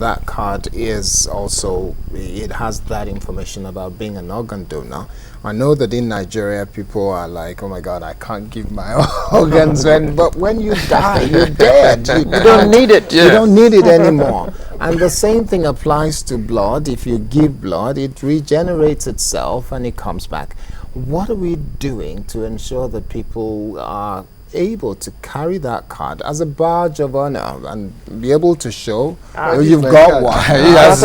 that card is also, it has that information about being an organ donor. I know that in Nigeria people are like, oh my God, I can't give my organs, but when you die, you're dead. You don't need it. You don't need it anymore. And the same thing applies to blood. If you give blood, it regenerates itself and it comes back. What are we doing to ensure that people are able to carry that card as a badge of honor and be able to show you've got one? Yes,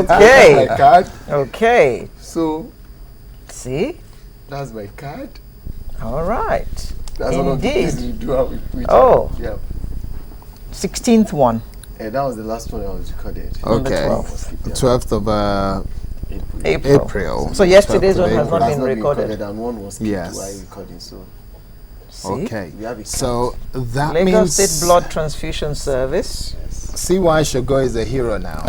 okay. My card. Okay. So, see, that's my card. All right. That's one of the Indeed. things we do with Oh. yeah. 16th one. And that was the last one I was recorded. On the Okay. 12th. 12th of April. So yesterday's one has April. not been recorded. And one was kept Yes. while recording. So See? Okay. we have a So that Lagos means State Blood Transfusion Service. CY Shogo is a hero now.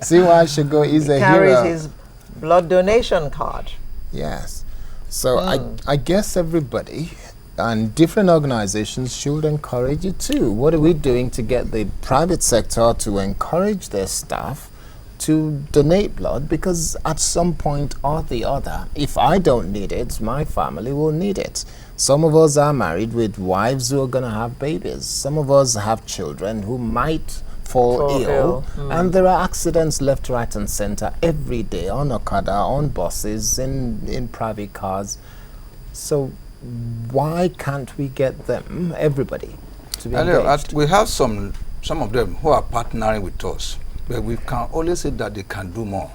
CY Shogo is a Carries hero. his blood donation card. Yes. So I guess everybody and different organizations should encourage it too. What are we doing to get the private sector to encourage their staff to donate blood? Because at some point or the other, if I don't need it, my family will need it. Some of us are married with wives who are going to have babies. Some of us have children who might fall ill. And there are accidents left, right and center every day on Okada, on buses, in private cars. So why can't we get them, everybody, to be engaged? We have some of them who are partnering with us, but we can only say that they can do more.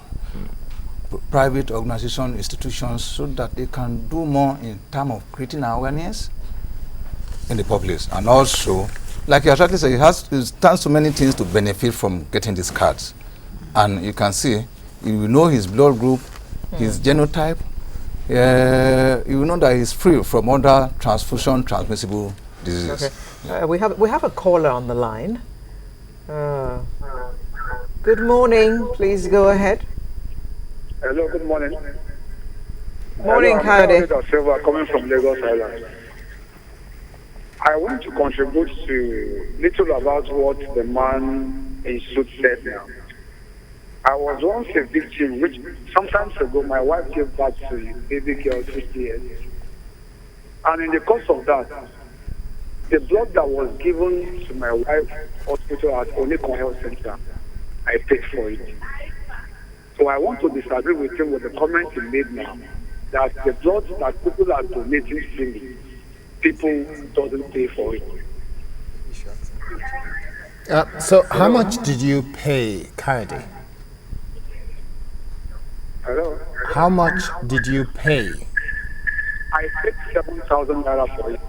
Private organizations, institutions, so that they can do more in terms of creating awareness in the populace. And also, like you exactly said, it stands so many things to benefit from getting these cards. And you can see, you know his blood group, his genotype, you know that he's free from other transfusion transmissible diseases. Okay. We have a caller on the line. Good morning. Please go ahead. Hello, good morning. Morning, Kayode. Silva, coming from Lagos Island. I want to contribute to little about what the man in suit said now. I was once a victim, which sometimes ago my wife gave birth to a baby girl 50 years. And in the course of that, the blood that was given to my wife's hospital at Onikon Health Center, I paid for it. So I want to disagree with him with the comment he made now, that the blood that people are donating freely, people doesn't pay for it. So how much did you pay, Kayode? Hello? How much did you pay? I paid 7,000 naira for it.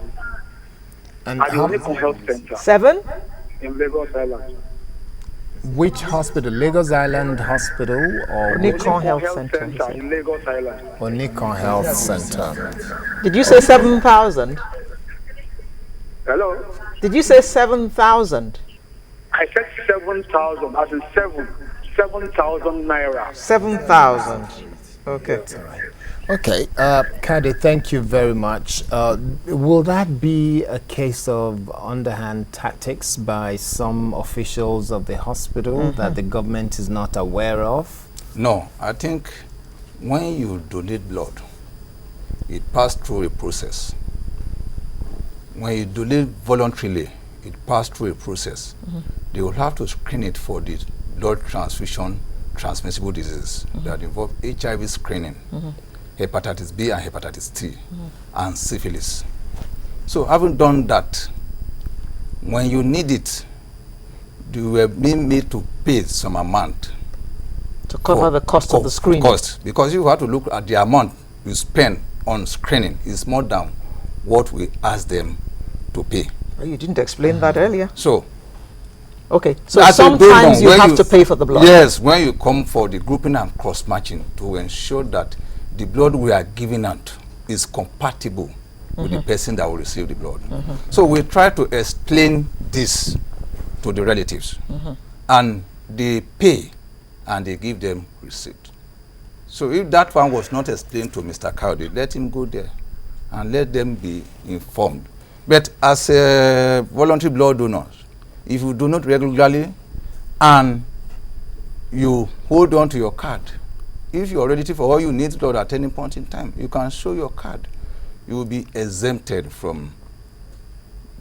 And At the Onikon Health Center 7? in Lagos Island. which hospital? Lagos Island Hospital or Onikon Health Center. he said. in Lagos Island. Onikon Health Center? Did you say 7,000? Hello? Did you say 7,000? I said 7,000, as in 7,000 naira. 7,000. Okay. Okay, Kayode, thank you very much. Will that be a case of underhand tactics by some officials of the hospital that the government is not aware of? No, I think when you donate blood, it passes through a process. When you donate voluntarily, it passes through a process. They will have to screen it for the blood transfusion transmissible diseases that involve HIV screening, hepatitis B and hepatitis T, and syphilis. So having done that, when you need it, you were being made to pay some amount To cover the cost of the screening. Cost, because you have to look at the amount you spend on screening is more than what we ask them to pay. Oh, you didn't explain that earlier. So Okay, so as a sometimes donor, you when have to pay for the blood. Yes, when you come for the grouping and cross-matching to ensure that the blood we are giving out is compatible with the person that will receive the blood. So we try to explain this to the relatives, and they pay and they give them receipt. So if that one was not explained to Mr. Kayode, let him go there and let them be informed. But as a voluntary blood donor, if you donate regularly and you hold on to your card, if you are relative or you need blood at any point in time, you can show your card. You will be exempted from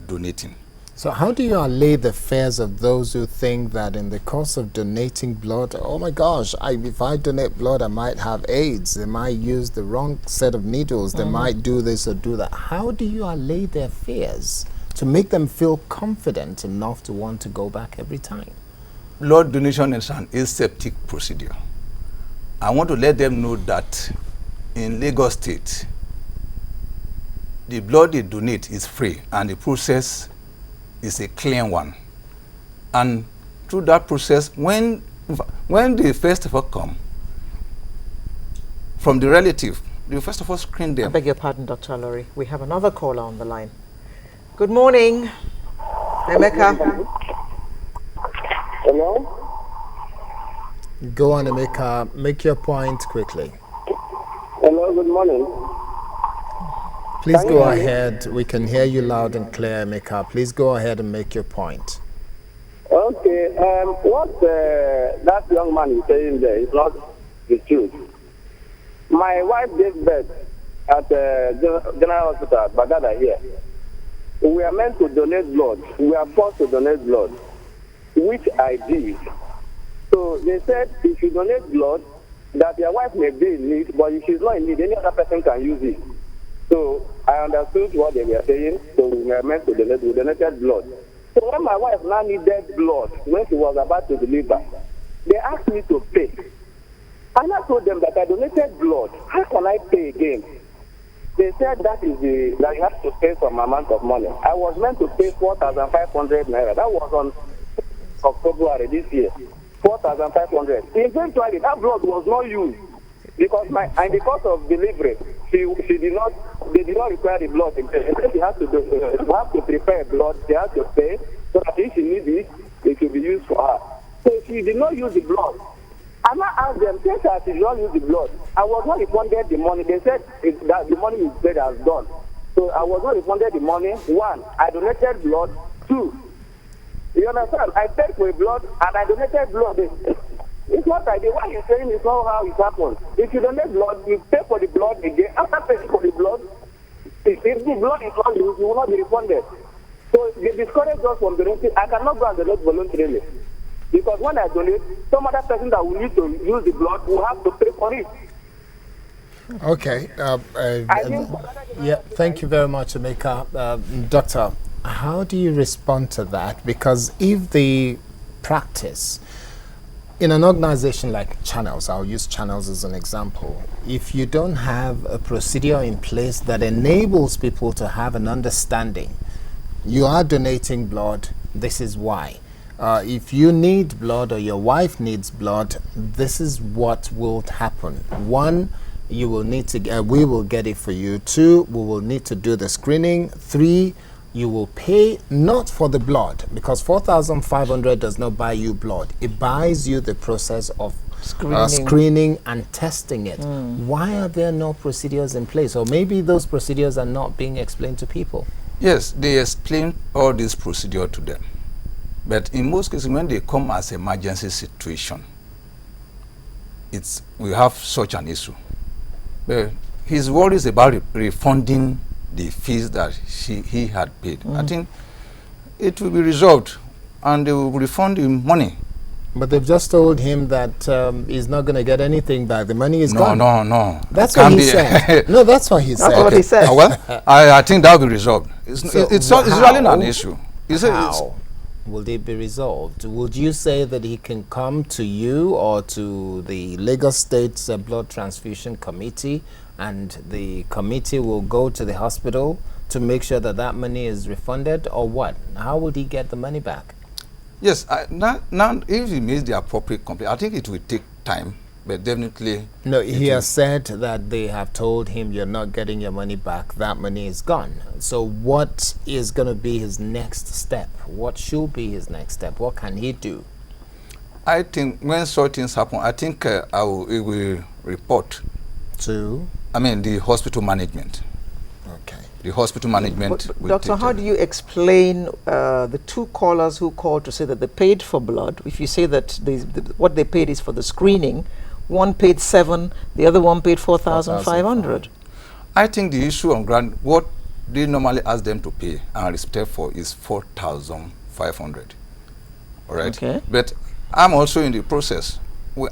donating. So how do you allay the fears of those who think that in the course of donating blood, oh my gosh, if I donate blood, I might have AIDS, they might use the wrong set of needles, they might do this or do that. How do you allay their fears to make them feel confident enough to want to go back every time? Blood donation is an aseptic procedure. I want to let them know that in Lagos State, the blood they donate is free and the process is a clean one. And through that process, when they first of all come from the relative, they first of all screen them. I beg your pardon, Dr. Alori. We have another caller on the line. Good morning, Emeka. Hello? Go on, Emeka, make your point quickly. Hello, good morning. Please go ahead. We can hear you loud and clear, Emeka. Please go ahead and make your point. Okay, what that young man is saying there is not the truth. My wife gave birth at General Hospital, Bagada here. We are meant to donate blood. We are forced to donate blood, which I did. So they said if you donate blood, that your wife may be in need, but if she's not in need, any other person can use it. So I understood what they were saying, so we were meant to donate, we donated blood. So when my wife now needed blood, when she was about to deliver, they asked me to pay. And I told them that I donated blood. How can I pay again? They said that you have to pay some amount of money. I was meant to pay 4,500 naira. That was on October this year. 4,500. Eventually, that blood was not used because because of delivery, they did not require the blood. They said you have to prepare blood. They have to pay so that if she needs it, it will be used for her. So she did not use the blood. I now asked them, since I did not use the blood, I was not refunded the money. They said that the money is paid as done. So I was not refunded the money. One, I donated blood. Two, you understand? I paid for blood and I donated blood. It's not like what you're saying is not how it happens. If you donate blood, you pay for the blood again. After paying for the blood, if the blood is not used, you will not be refunded. So they discourage us from donating. I cannot go and donate voluntarily. Because when I donate, some other person that will need to use the blood will have to pay for it. Okay. Yeah, thank you very much, Emeka. Doctor, how do you respond to that? Because if the practice in an organization like Channels, I'll use Channels as an example, if you don't have a procedure in place that enables people to have an understanding, you are donating blood, this is why. If you need blood or your wife needs blood, this is what will happen. One, you will need to we will get it for you. Two, we will need to do the screening. Three, you will pay not for the blood, because 4,500 does not buy you blood. It buys you the process of screening and testing it. Why are there no procedures in place? Or maybe those procedures are not being explained to people. Yes, they explain all this procedure to them. But in most cases, when they come as emergency situation, we have such an issue. But his worries about refunding the fees that he had paid. I think it will be resolved and they will refund him money. But they've just told him that he's not going to get anything back. The money is gone. No. That's what he said. No, that's what he said. That's what he said. Well, I think that will be resolved. It's really not an issue. How will it be resolved? Would you say that he can come to you or to the Lagos State Blood Transfusion Committee, and the committee will go to the hospital to make sure that that money is refunded, or what? How would he get the money back? Yes, now if he makes the appropriate complaint, I think it will take time, but definitely. No, he has said that they have told him you're not getting your money back, that money is gone. So what is going to be his next step? What should be his next step? What can he do? I think when such things happen, I think it will report to? the hospital management. Okay. the hospital management But, will Doctor, take how care. do you explain the two callers who called to say that they paid for blood? If you say that what they paid is for the screening, one paid 7, the other one paid 4,500. I think the issue on ground, what they normally ask them to pay and respect for is 4,500. All right? Okay. But I'm also in the process.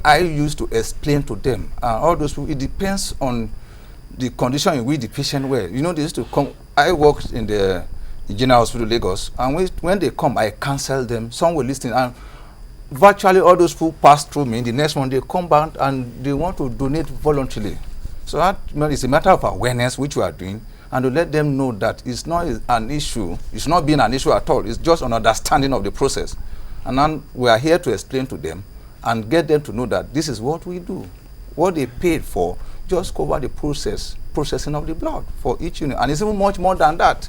I used to explain to them, all those people, it depends on the condition in which the patient were. You know, they used to come. I worked in the General Hospital, Lagos, and when they come, I counsel them. Some were listening, and virtually all those people pass through me. The next one, they come back and they want to donate voluntarily. So that, you know, it's a matter of awareness, which we are doing, and to let them know that it's not an issue. It's not being an issue at all. It's just an understanding of the process. And then we are here to explain to them and get them to know that this is what we do. What they paid for, just cover the processing of the blood for each unit. And it's even much more than that.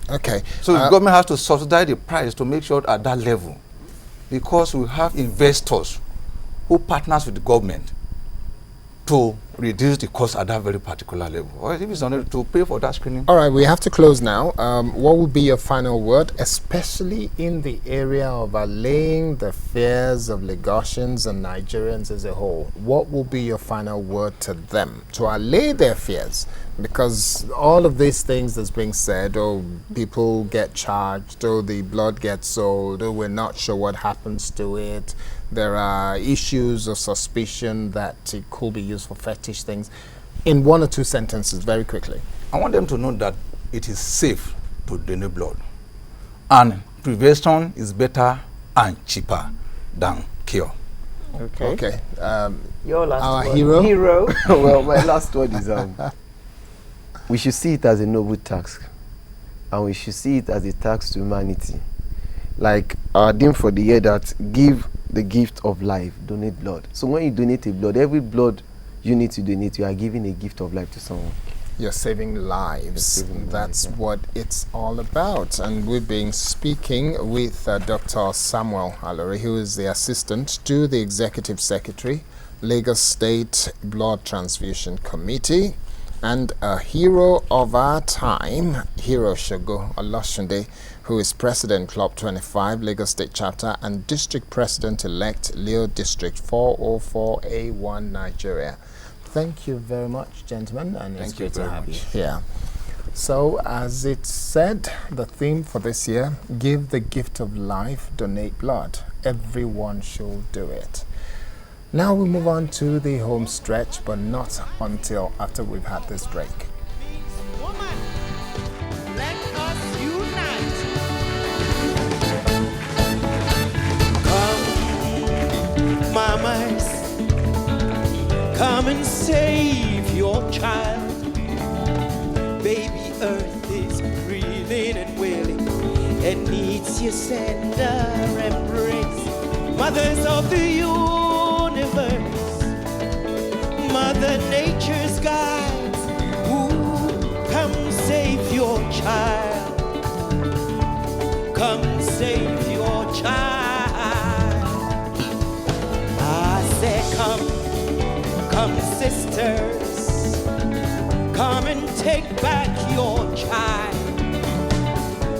Okay. So the government has to subsidize the price to make sure at that level. Because we have investors who partners with the government to reduce the cost at that very particular level. Or if it's not to pay for that screening. All right, we have to close now. What would be your final word, especially in the area of allaying the fears of Lagosians and Nigerians as a whole? What will be your final word to them to allay their fears? Because all of these things that's being said, oh, people get charged, oh, the blood gets sold, oh, we're not sure what happens to it. There are issues of suspicion that it could be used for fetish things. In 1 or 2 sentences, very quickly. I want them to know that it is safe to donate blood. And prevention is better and cheaper than cure. Okay. Okay. Your last Our word. hero. Well, my last word is we should see it as a noble task, and we should see it as a task to humanity. Like our theme for the year, that give the gift of life, donate blood. So when you donate a blood, every blood unit you donate, you are giving a gift of life to someone. You're saving lives. That's what it's all about. And we've been speaking with Dr. Samuel Alori, who is the assistant to the Executive Secretary, Lagos State Blood Transfusion Committee, and a hero of our time, Hero Shogo Oloshunde, who is President Club 25, Lagos State Chapter, and District President-elect, Leo District 404A1, Nigeria. Thank you very much, gentlemen, and it's great to have you here. So, as it said, the theme for this year, give the gift of life, donate blood. Everyone should do it. Now we move on to the home stretch, but not until after we've had this break. Woman, let us unite. Come, mamas, come and save your child. Baby Earth is breathing and wailing and needs your tender embrace. Mothers of the universe, Mother Nature's guides, ooh, come save your child. Come save your child. I said come sisters, come and take back your child.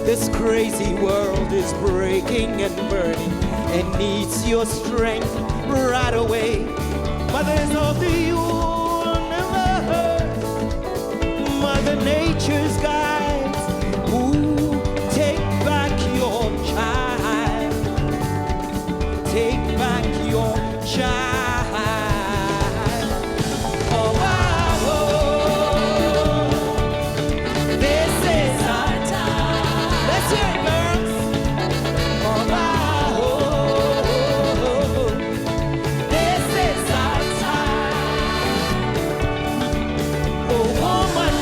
This crazy world is breaking and burning and needs your strength right away. Mothers of the universe, Mother Nature's guides, ooh, take back your child. Take back your child. Oh, this is our time. Let's hear it, girls. This is our time. Oh, woman,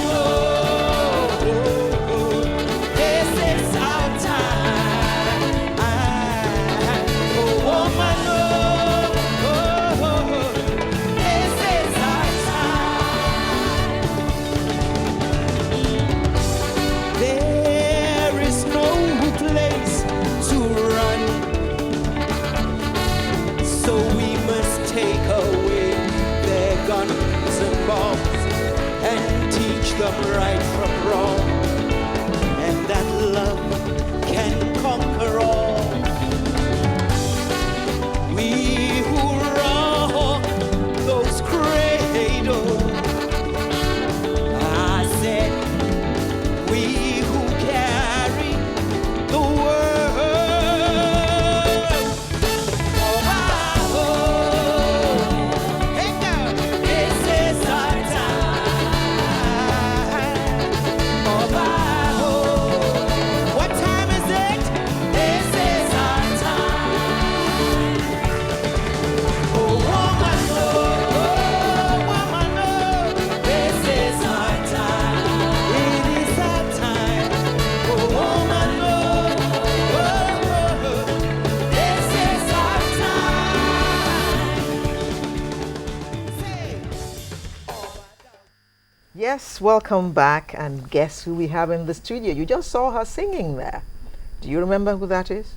this is our time. Oh, woman, this is our time. There is no place to run, so we must take away their guns and bombs and teach them right from Yes, welcome back. And guess who we have in the studio? You just saw her singing there. Do you remember who that is?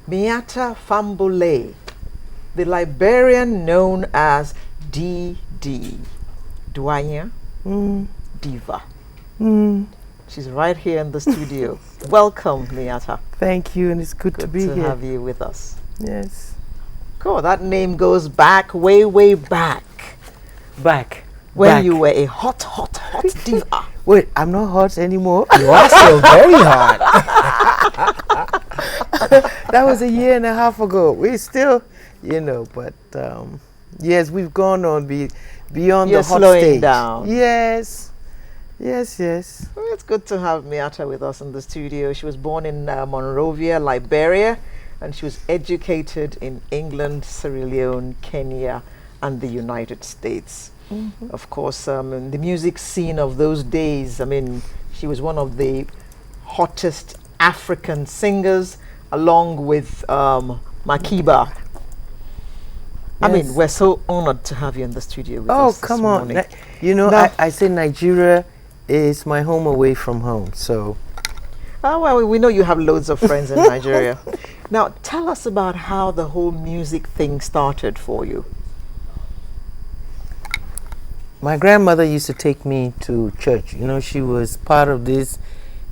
Miatta Fahnbulleh, the Liberian known as DD, Douanier Diva. She's right here in the studio. Welcome, Miatta. Thank you, and it's good to be to here. have you with us. Yes. Cool. That name goes back, way, way back. When Back. you were a hot diva. Wait, I'm not hot anymore. You are still very hot. That was a year and a half ago. We still, but yes, we've gone on beyond You're the hot slowing stage. down. Yes. Well, it's good to have Miatta with us in the studio. She was born in Monrovia, Liberia, and she was educated in England, Sierra Leone, Kenya, and the United States. Of course, in the music scene of those days, she was one of the hottest African singers, along with Makiba. Yes. We're so honored to have you in the studio with us. Oh, this come on. morning. I say Nigeria is my home away from home, so. Well, we know you have loads of friends in Nigeria. Now, tell us about how the whole music thing started for you. My grandmother used to take me to church. She was part of this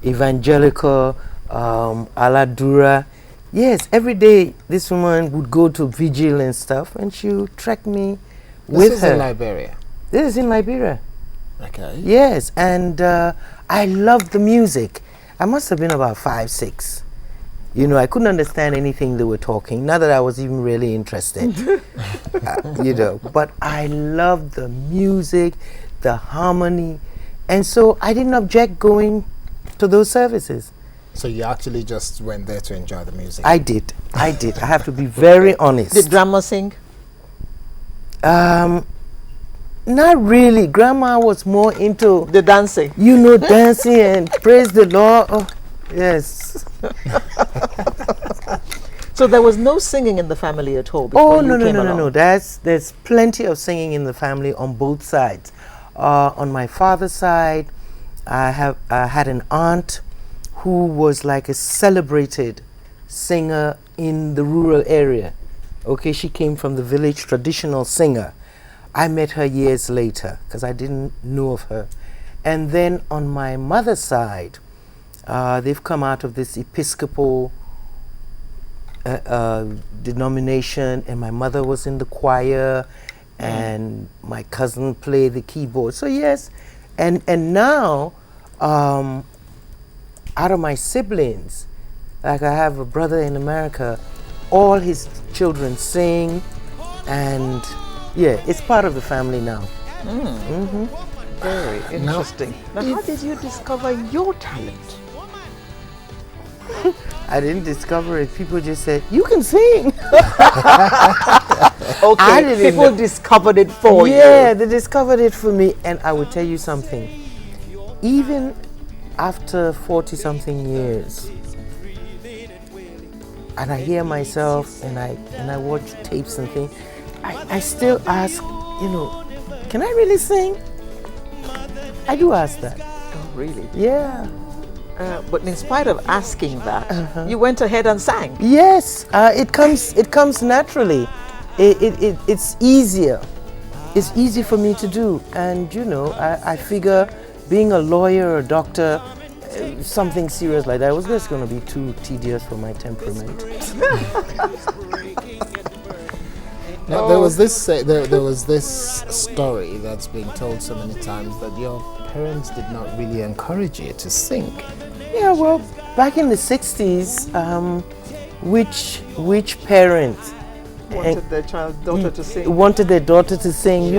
evangelical Aladura. Yes, every day this woman would go to vigil and stuff, and she would trek me with This is her. in Liberia. This is in Liberia. Okay. Yes, and I loved the music. I must have been about 5, 6. I couldn't understand anything they were talking. Not that I was even really interested. But I loved the music, the harmony, and so I didn't object going to those services. So you actually just went there to enjoy the music? I did. I have to be very honest. Did Grandma sing? Not really. Grandma was more into The dancing? dancing and praise the Lord. Oh, yes. So there was no singing in the family at all Oh, before you no. came along? There's plenty of singing in the family on both sides. On my father's side, I had an aunt who was like a celebrated singer in the rural area. Okay, she came from the village, traditional singer. I met her years later because I didn't know of her. And then on my mother's side, they've come out of this Episcopal denomination, and my mother was in the choir, and my cousin played the keyboard. So yes, and now, out of my siblings, like I have a brother in America, all his children sing, and yeah, it's part of the family now. Very interesting. Now, how did you discover your talent? I didn't discover it. People just said, you can sing. Okay, didn't people know. discovered it for you. Yeah, they discovered it for me. And I will tell you something. Even after 40-something years, and I hear myself and I watch tapes and things, I still ask, can I really sing? I do ask that. Oh, really? Yeah. But in spite of asking that, you went ahead and sang. Yes, it comes naturally. It's easier. It's easy for me to do, and I figure being a lawyer or a doctor, something serious like that was just going to be too tedious for my temperament. Now, there was this story that's been told so many times that your parents did not really encourage you to sing. Yeah, well, back in the 60s, which parent Wanted their daughter to sing. wanted their daughter to sing?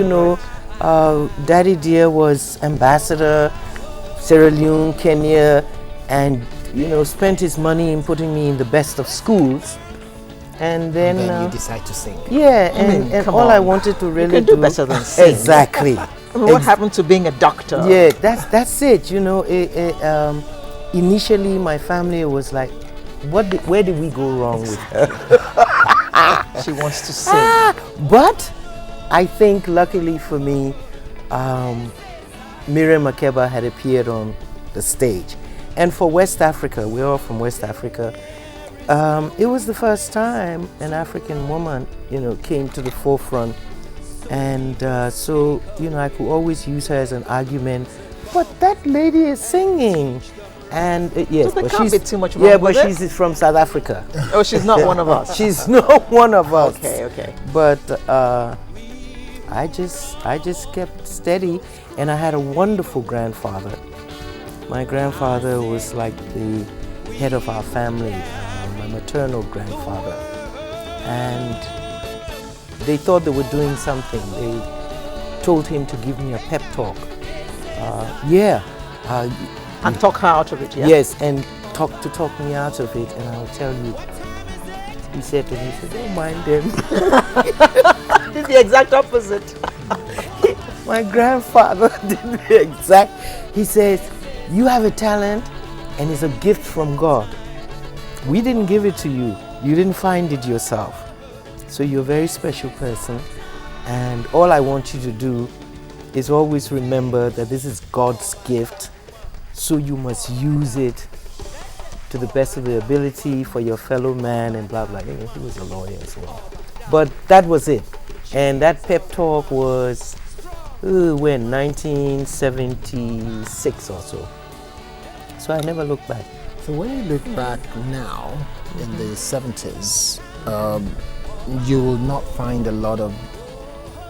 Daddy dear was ambassador, Sierra Leone, Kenya, and spent his money in putting me in the best of schools. And then you decide to sing. yeah, and come all I on. wanted to You really can do better than sing. Exactly. What happened to being a doctor? Yeah, that's it. Initially, my family was like, where did we go wrong with her? She wants to sing. But I think luckily for me, Miriam Makeba had appeared on the stage. And for West Africa, we're all from West Africa, it was the first time an African woman, came to the forefront. And so, I could always use her as an argument, but that lady is singing. And yes, So there but can't she's be too much yeah, wrong but with it. she's from South Africa. Oh, she's not one of us. She's not one of us. Okay. But I just kept steady, and I had a wonderful grandfather. My grandfather was like the head of our family, my maternal grandfather, and they thought they were doing something. They told him to give me a pep talk. And talk her out of it, yeah? Yes, and talk me out of it, and I'll tell you. He said to me, don't mind them. It's the exact opposite. My grandfather did the exact. He says, you have a talent and it's a gift from God. We didn't give it to you. You didn't find it yourself. So you're a very special person. And all I want you to do is always remember that this is God's gift. So you must use it to the best of your ability for your fellow man and blah, blah. He was a lawyer as well. But that was it. And that pep talk was, when? 1976 or so. So I never looked back. So when you look back now in the 70s, you will not find a lot of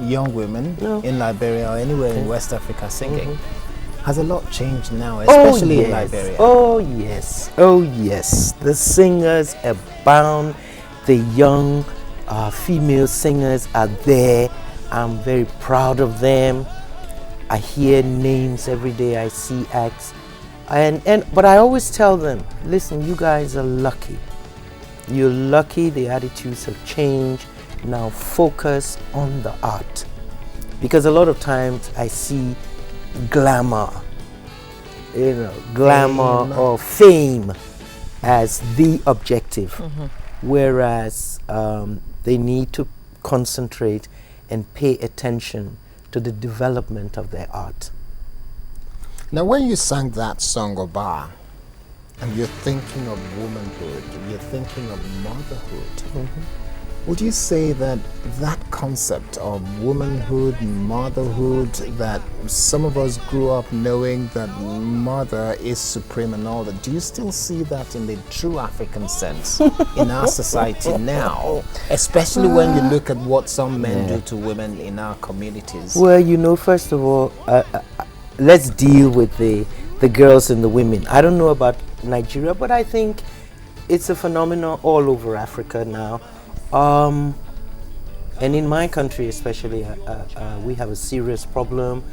young women in Liberia or anywhere in West Africa singing. Has a lot changed now, especially in Liberia? Oh yes. The singers abound. The young female singers are there. I'm very proud of them. I hear names every day. I see acts. But I always tell them, listen, you guys are lucky. You're lucky. The attitudes have changed. Now focus on the art. Because a lot of times I see glamour or fame as the objective, whereas they need to concentrate and pay attention to the development of their art. Now, when you sang that song, Oba, and you're thinking of womanhood, you're thinking of motherhood, would you say that that concept of womanhood, motherhood, that some of us grew up knowing that mother is supreme and all that, do you still see that in the true African sense in our society now, especially when you look at what some men do to women in our communities? Well, first of all, let's deal with the girls and the women. I don't know about Nigeria, but I think it's a phenomenon all over Africa now. And in my country especially, we have a serious problem,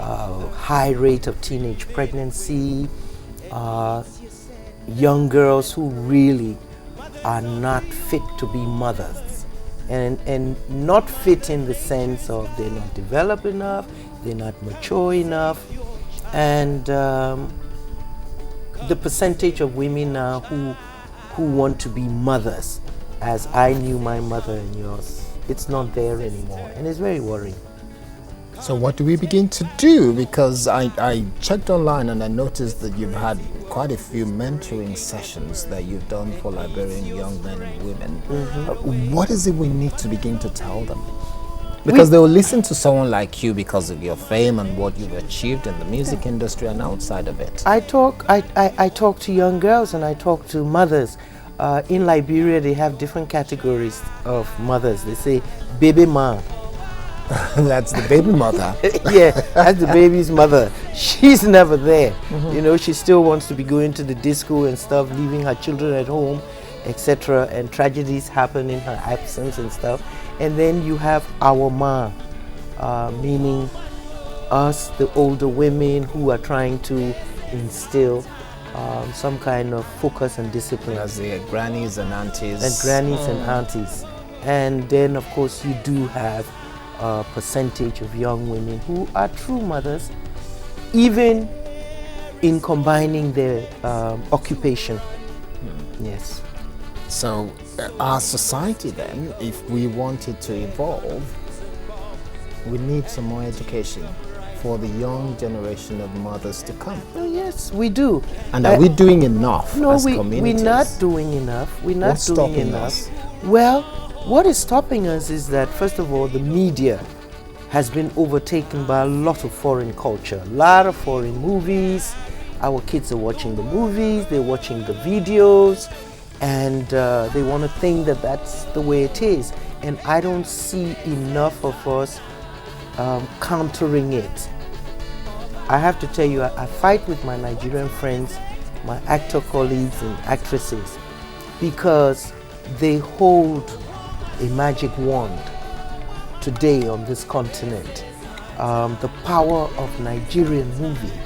high rate of teenage pregnancy, young girls who really are not fit to be mothers. And not fit in the sense of they're not developed enough, they're not mature enough. And the percentage of women now who want to be mothers, as I knew my mother and yours, it's not there anymore, and it's very worrying. So what do we begin to do? Because I checked online and I noticed that you've had quite a few mentoring sessions that you've done for Liberian young men and women. What is it we need to begin to tell them? Because they will listen to someone like you because of your fame and what you've achieved in the music industry and outside of it. I talk to young girls and I talk to mothers. In Liberia, they have different categories of mothers. They say baby ma. That's the baby mother. Yeah, that's the baby's mother. She's never there. She still wants to be going to the disco and stuff, leaving her children at home, etc. And tragedies happen in her absence and stuff. And then you have our ma, meaning us, the older women who are trying to instill some kind of focus and discipline. As the grannies and aunties. And then, of course, you do have a percentage of young women who are true mothers, even in combining their occupation. Yes. So our society then, if we want it to evolve, we need some more education for the young generation of mothers to come? Oh, yes, we do. And are we doing enough No, as we're communities? not doing enough. We're not What's doing stopping enough. us? Well, what is stopping us is that, first of all, the media has been overtaken by a lot of foreign culture, a lot of foreign movies. Our kids are watching the movies, they're watching the videos, and they want to think that that's the way it is. And I don't see enough of us countering it. I have to tell you, I fight with my Nigerian friends, my actor colleagues and actresses, because they hold a magic wand today on this continent. The power of Nigerian movie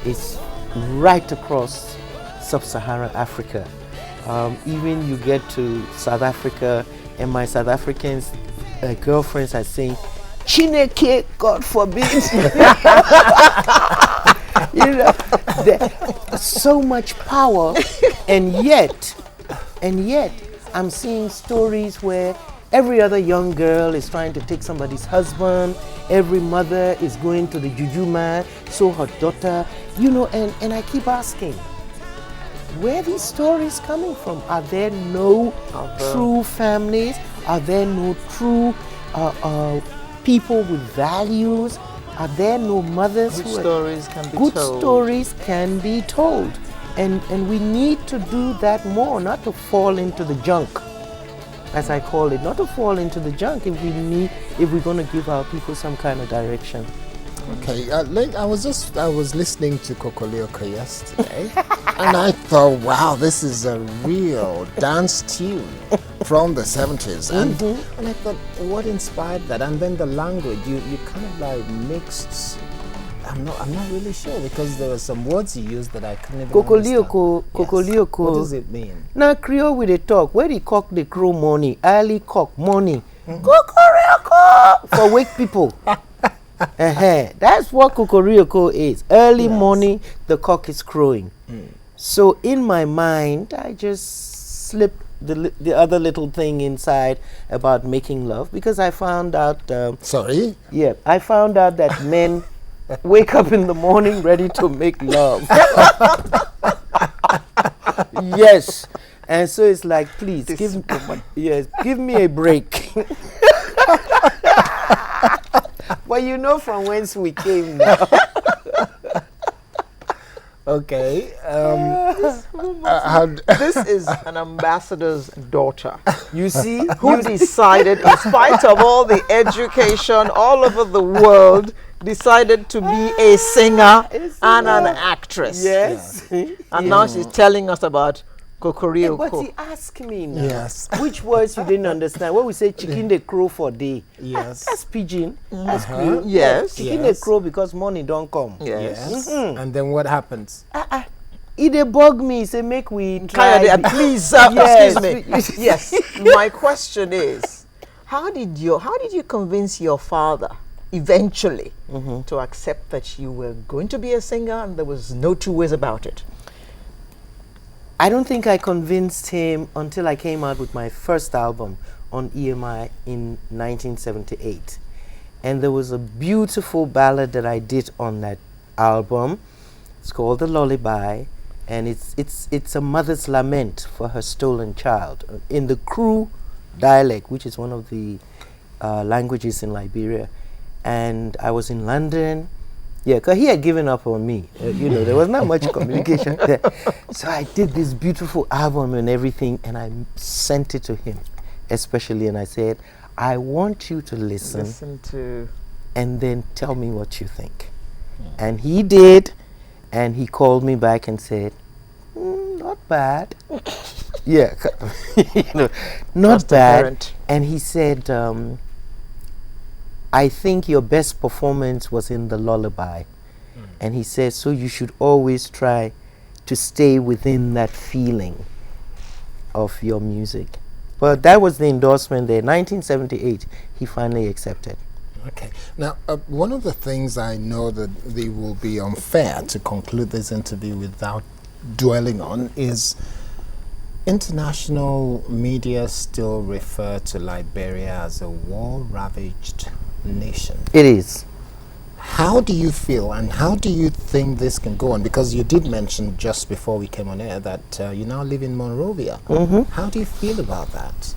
is right across sub-Saharan Africa. Even you get to South Africa, and my South African girlfriends are saying, Chineke, God forbid. You know, so much power, and yet I'm seeing stories where every other young girl is trying to take somebody's husband. Every mother is going to the juju man, so her daughter, you know, and I keep asking, where are these stories coming from? Are there no true families? Are there no true people with values? Are there no mothers Good stories can be good told. stories can be told, and we need to do that more, not to fall into the junk, as I call it, not to fall into the junk. If we're going to give our people some kind of direction. Okay, I was listening to Kokolioka yesterday, and I thought, wow, this is a real dance tune from the 70s, and I thought, what inspired that? And then the language, you kind of like mixed. I'm not really sure, because there were some words you used that I couldn't even Kokolioko, understand. kokolioko. What does it mean? Now Creole with a talk, where the cock they crow money, early cock money, kokorioko for wake people. That's what kokorioko is. Early morning, the cock is crowing. So in my mind, I just slipped the other little thing inside about making love, because I found out. Sorry? Yeah, I found out that men wake up in the morning ready to make love. Yes, and so it's like, please give me a break. But you know from whence we came now. Okay. This is an ambassador's daughter. You see? Who decided, in spite of all the education all over the world, decided to be a singer and an actress. Yes. And now she's telling us about But Kokorioko. he asked me now. Yes. Which words you didn't understand? When we say chicken they crow for day. Yes. That's pidgin. That's Creole. Yes. Chicken Yes. they crow because money don't come. Yes. And then what happens? It dey bug me, say make we try. Kayode, please, Yes. excuse me. Yes. My question is, how did you convince your father eventually to accept that you were going to be a singer and there was no two ways about it? I don't think I convinced him until I came out with my first album on EMI in 1978. And there was a beautiful ballad that I did on that album. It's called The Lullaby, and it's a mother's lament for her stolen child in the Kru dialect, which is one of the languages in Liberia. And I was in London. Yeah, because he had given up on me. There was not much communication there. So I did this beautiful album and everything, and I sent it to him, especially, and I said, I want you to listen to, and then tell me what you think. And he did, and he called me back and said, not bad. Yeah, not bad. Parent. And he said, I think your best performance was in The Lullaby. And he says, so you should always try to stay within that feeling of your music. But that was the endorsement there. 1978, he finally accepted. Okay. Now, one of the things I know that they will be unfair to conclude this interview without dwelling on is international media still refer to Liberia as a war-ravaged nation. It is. How do you feel and how do you think this can go on? Because you did mention just before we came on air that you now live in Monrovia. How do you feel about that?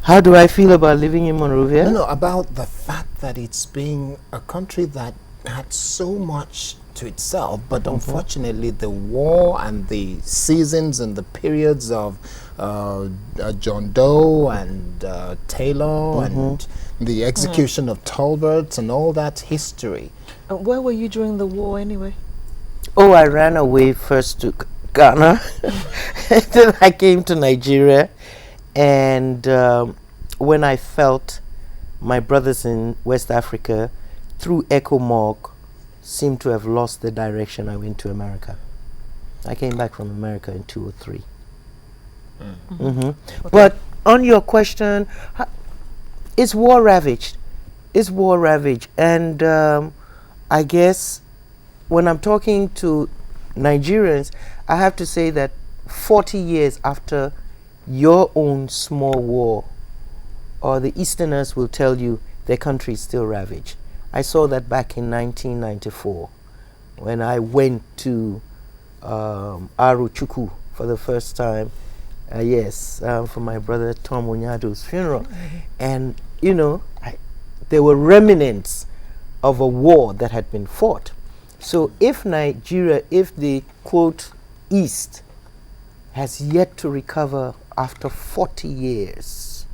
How do I feel about living in Monrovia? No, about the fact that it's being a country that had so much to itself, but unfortunately the war and the seasons and the periods of John Doe and Taylor and the execution of Tolbert and all that history. Where were you during the war anyway? Oh, I ran away first to Ghana. Then I came to Nigeria. And when I felt my brothers in West Africa, through ECOMOG, seemed to have lost the direction, I went to America. I came back from America in 2003. Okay. But on your question, it's war ravaged. It's war ravaged. And I guess when I'm talking to Nigerians, I have to say that 40 years after your own small war, or the Easterners will tell you their country is still ravaged. I saw that back in 1994 when I went to Aruchukwu for the first time. For my brother Tom Onyado's funeral. And, you know, there were remnants of a war that had been fought. So if Nigeria, if the, quote, East, has yet to recover after 40 years,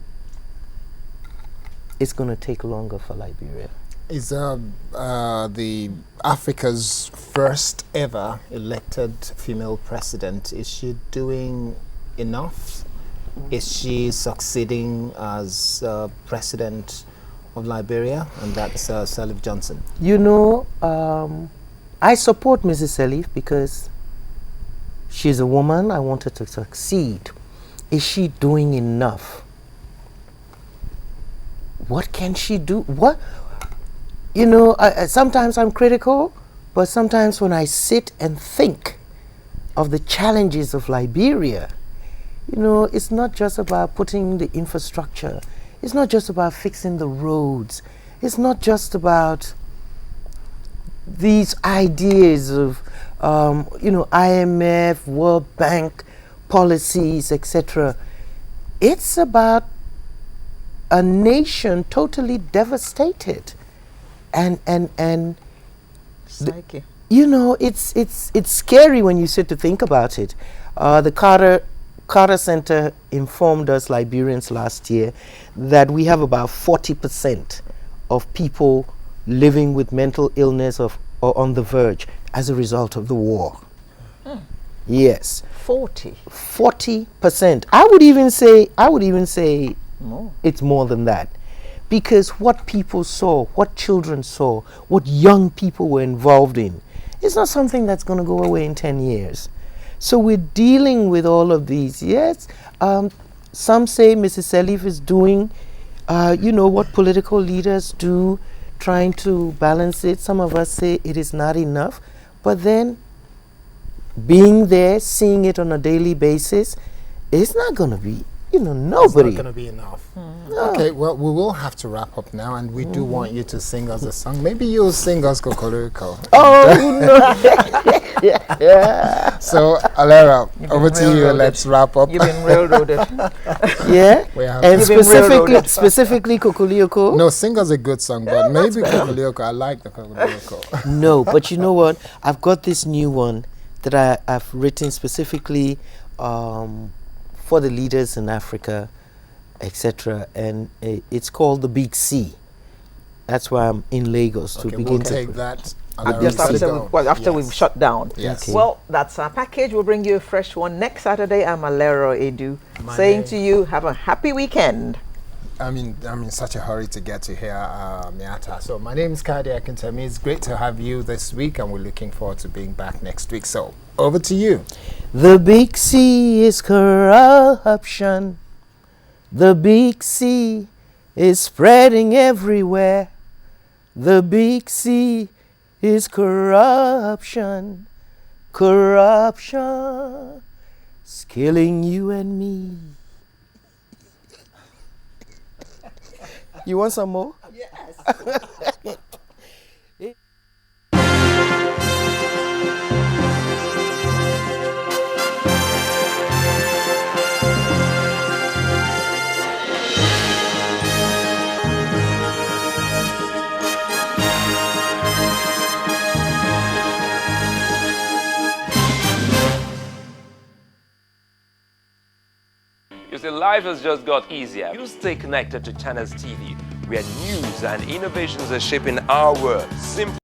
it's going to take longer for Liberia. Is the Africa's first ever elected female president, is she doing enough? Is she succeeding as president of Liberia? And that's Sirleaf Johnson. You know, I support Mrs. Sirleaf because she's a woman. I want her to succeed. Is she doing enough? What can she do? What? You know, sometimes I'm critical, but sometimes when I sit and think of the challenges of Liberia, you know, it's not just about putting the infrastructure. It's not just about fixing the roads. It's not just about these ideas of, you know, IMF, World Bank policies, etc. It's about a nation totally devastated. And Psyche. You know, it's scary when you sit to think about it. The Carter Center informed us, Liberians, last year that we have about 40% of people living with mental illness or on the verge as a result of the war. Yes. 40%. I would even say more. It's more than that. Because what people saw, what children saw, what young people were involved in, it's not something that's going to go away in 10 years. So we're dealing with all of these. Yes, some say Mrs. Sirleaf is doing, you know, what political leaders do, trying to balance it. Some of us say it is not enough. But then, being there, seeing it on a daily basis, it's not going to be, you know, nobody. It's not going to be enough. No. Okay, well, we will have to wrap up now, and we do want you to sing us a song. Maybe you'll sing us Kokoriko. Oh, no. Yeah. So, Alera, over to you. Let's wrap up. You've been railroaded. Yeah? And You've specifically Kokolioko? No, sing us a good song, but maybe Kokolioko. I like the Kokolioko. No, but you know what? I've got this new one that I've written specifically for the leaders in Africa, etc. And it's called The Big C. That's why I'm in Lagos to begin we'll to take that. Just after we've shut down. Yes. Okay. Well, that's our package. We'll bring you a fresh one next Saturday. I'm Alero Edu, saying to you, have a happy weekend. I'm in such a hurry to get to here, Miatta. So my name is Kadi Akintemi. It's great to have you this week, and we're looking forward to being back next week. So over to you. The big C is corruption. The big C is spreading everywhere. The big C is corruption. Corruption is killing you and me. You want some more? Yes. see, life has just got easier. You stay connected to Channels TV, where news and innovations are shaping our world. Simply